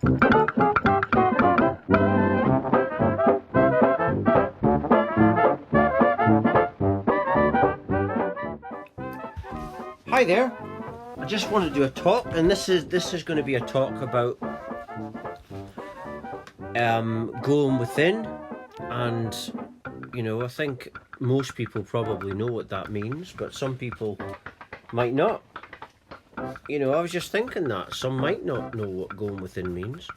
Hi there. I just want to do a talk, and this is going to be a talk about going within, and I think most people probably know what that means, but some people might not. I was just thinking that some might not know what going within means.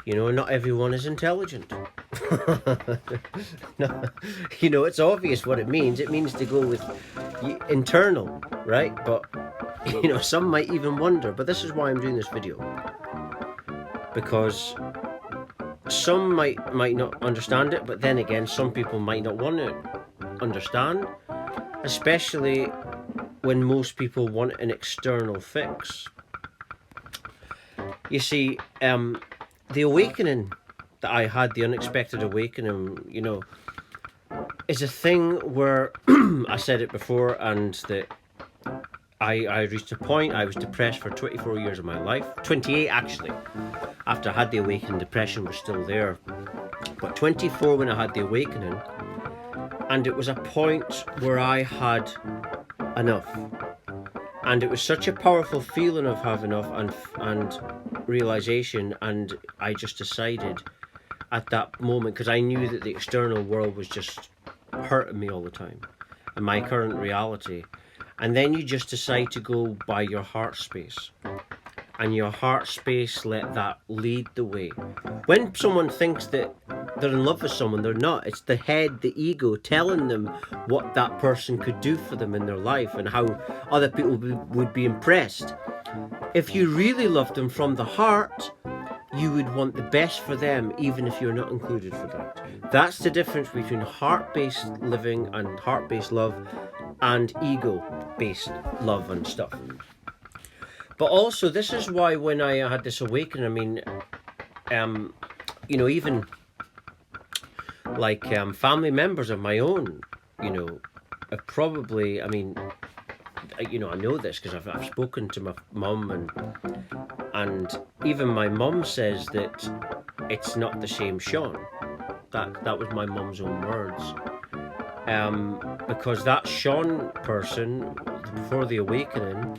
Not everyone is intelligent. No, it's obvious what it means. It means to go with internal, right? But some might even wonder. But this is why I'm doing this video, because some might not understand it, but then again, some people might not want to understand, especially when most people want an external fix. You see, the awakening that I had, the unexpected awakening, is a thing where I said it before, and that I reached a point. I was depressed for 24 years of my life, 28 actually. After I had the awakening, depression was still there, but 24 when I had the awakening, and it was a point where I had enough, and it was such a powerful feeling of having enough and realization, and I just decided at that moment, because I knew that the external world was just hurting me all the time, and my current reality, and then you just decide to go by your heart space, and your heart space, let that lead the way. When someone thinks that they're in love with someone, they're not. It's the head, the ego, telling them what that person could do for them in their life and how other people would be impressed. If you really loved them from the heart, you would want the best for them, even if you're not included for that. That's the difference between heart-based living and heart-based love and ego-based love and stuff. But also, this is why when I had this awakening, even like family members of my own, probably, I know this because I've spoken to my mum, and even my mum says that it's not the same Sean. That was my mum's own words. Because that Sean person, before the awakening,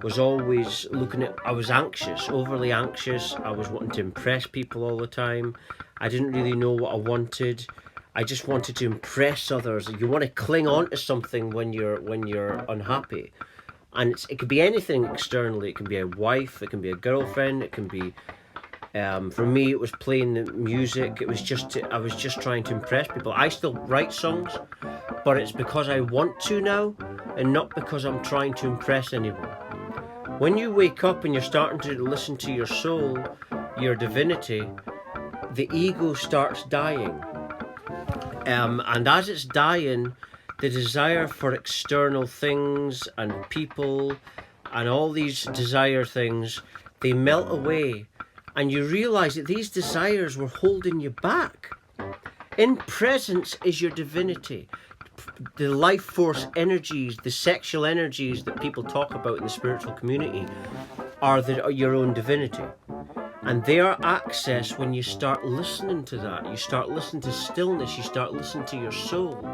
was always looking at, I was anxious, overly anxious. I was wanting to impress people all the time. I didn't really know what I wanted. I just wanted to impress others. You want to cling on to something when you're unhappy. And it could be anything externally. It can be a wife, it can be a girlfriend, it can be, for me it was playing the music. I was just trying to impress people. I still write songs, but it's because I want to now, and not because I'm trying to impress anyone. When you wake up and you're starting to listen to your soul, your divinity, the ego starts dying. And as it's dying, the desire for external things and people and all these desire things, they melt away. And you realize that these desires were holding you back. In presence is your divinity. The life force energies, the sexual energies that people talk about in the spiritual community are your own divinity. And they are accessed when you start listening to that. You start listening to stillness. You start listening to your soul.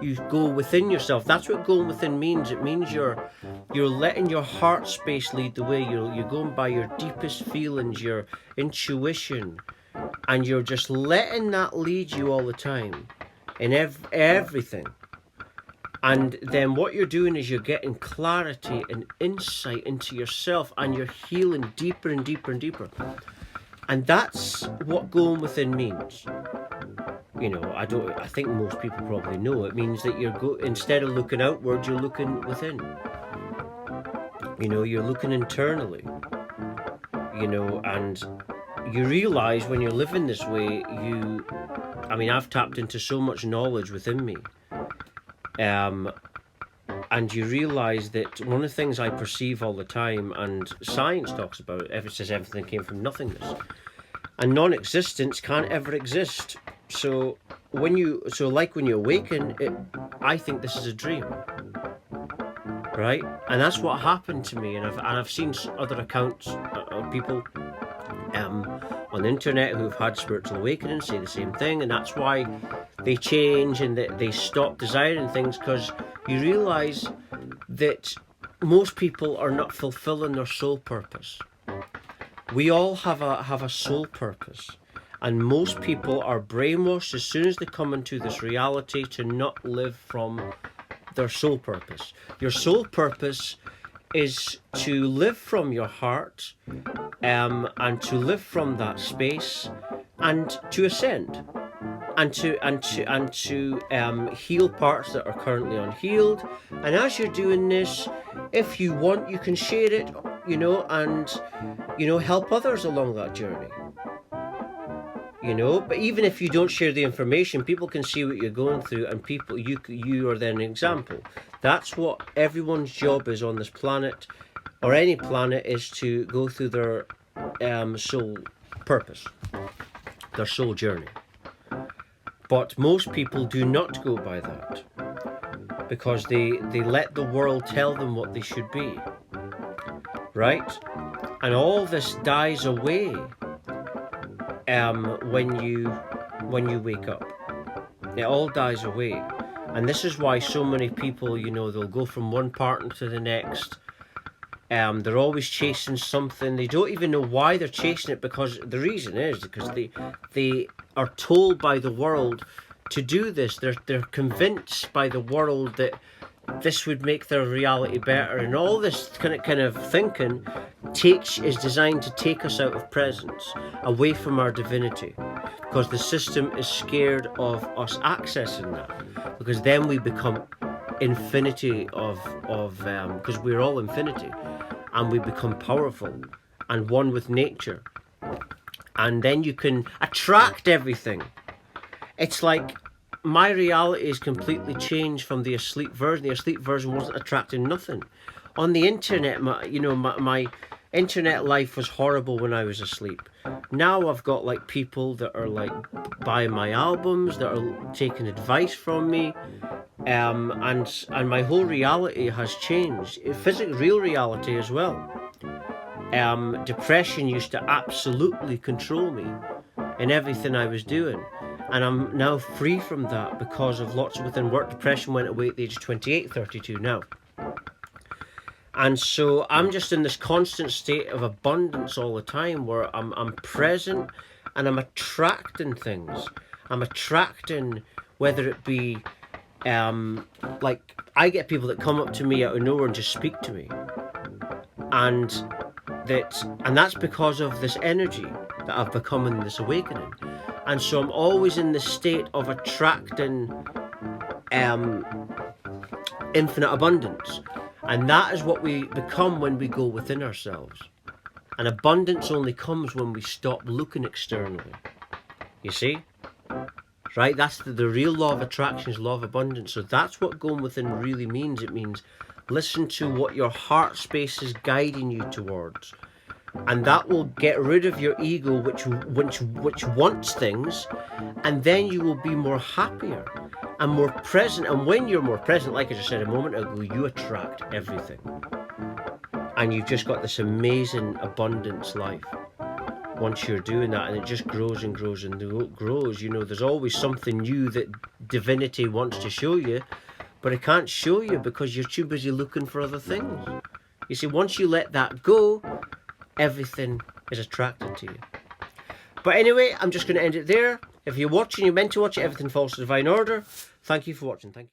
You go within yourself. That's what going within means. It means you're letting your heart space lead the way. You're going by your deepest feelings, your intuition, and you're just letting that lead you all the time in everything. And then what you're doing is you're getting clarity and insight into yourself, and you're healing deeper and deeper and deeper. And that's what going within means. I think most people probably know. It means that instead of looking outward, you're looking within. You're looking internally. And you realize when you're living this way, I've tapped into so much knowledge within me. And you realize that one of the things I perceive all the time, and science talks about it, says everything came from nothingness, and non-existence can't ever exist. So when you awaken, I think this is a dream, right? And that's what happened to me. And I've seen other accounts of people on the internet who've had spiritual awakenings say the same thing, and that's why they change and they stop desiring things, because you realise that most people are not fulfilling their soul purpose. We all have a soul purpose, and most people are brainwashed as soon as they come into this reality to not live from their soul purpose. Your soul purpose is to live from your heart, and to live from that space, and to ascend, and to heal parts that are currently unhealed. And as you're doing this, if you want, you can share it, and help others along that journey. But even if you don't share the information, people can see what you're going through, and you are then an example. That's what everyone's job is on this planet, or any planet, is to go through their soul purpose, their soul journey. But most people do not go by that, because they let the world tell them what they should be, right? And all this dies away when you wake up. It all dies away. And this is why so many people, they'll go from one partner to the next. They're always chasing something. They don't even know why they're chasing it, because the reason is because they are told by the world to do this. They're convinced by the world that this would make their reality better, and all this kind of thinking is designed to take us out of presence, away from our divinity, because the system is scared of us accessing that, because then we become infinity because we're all infinity, and we become powerful and one with nature, and then you can attract everything. It's like my reality is completely changed from the asleep version. The asleep version wasn't attracting nothing. On the internet, my internet life was horrible when I was asleep. Now I've got people that are buying my albums, that are taking advice from me, and my whole reality has changed. Real reality as well. Depression used to absolutely control me in everything I was doing. And I'm now free from that because of lots of within work. Depression went away at the age of 28, 32 now. And so I'm just in this constant state of abundance all the time, where I'm present, and I'm attracting things. I'm attracting, whether it be, I get people that come up to me out of nowhere and just speak to me. And that's because of this energy that I've become in this awakening. And so I'm always in the state of attracting infinite abundance. And that is what we become when we go within ourselves. And abundance only comes when we stop looking externally. You see? Right? That's the real law of attraction, is law of abundance. So that's what going within really means. It means listen to what your heart space is guiding you towards. And that will get rid of your ego, which wants things, and then you will be more happier and more present. And when you're more present, like I just said a moment ago, you attract everything, and you've just got this amazing abundance life once you're doing that. And it just grows and grows and grows. There's always something new that divinity wants to show you, but it can't show you because you're too busy looking for other things. You see, once you let that go, everything is attracted to you. But anyway, I'm just going to end it there. If you're watching, you're meant to watch it, everything falls to divine order. Thank you for watching. Thank you.